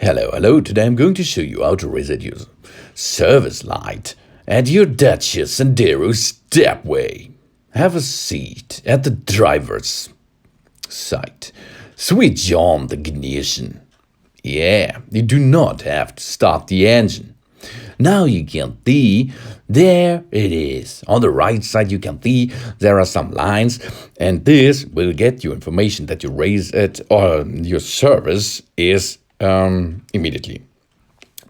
Hello, today I'm going to show you how to reset your service light at your Dacia Sandero Stepway. Have a seat at the driver's side. Switch on the ignition. Yeah, you do not have to start the engine. Now you can see, there it is. On the right side you can see there are some lines, and this will get you information that your reset or your service is immediately.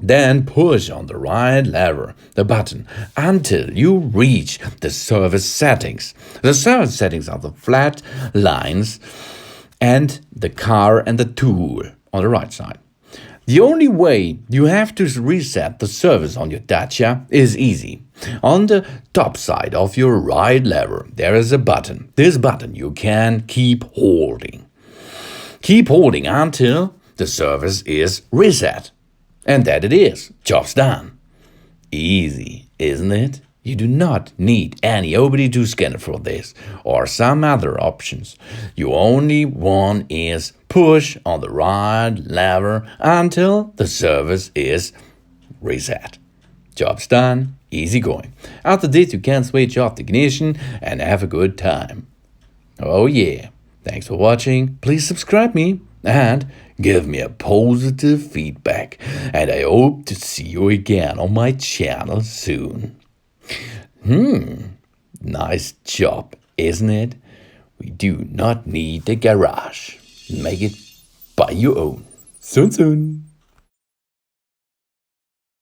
Then push on the right lever, the button, until you reach the service settings. The service settings are the flat lines and the car and the tool on the right side. The only way you have to reset the service on your Dacia is easy. On the top side of your right lever, there is a button. This button you can keep holding. Keep holding until the service is reset. And that it is. Job's done. Easy, isn't it? You do not need any OBD2 scanner for this or some other options. You only one is push on the right lever until the service is reset. Job's done, easy going. After this you can switch off the ignition and have a good time. Oh yeah, thanks for watching, please subscribe me and give me a positive feedback, and I hope to see you again on my channel soon. Nice job, isn't it? We do not need a garage. Make it by your own. Soon.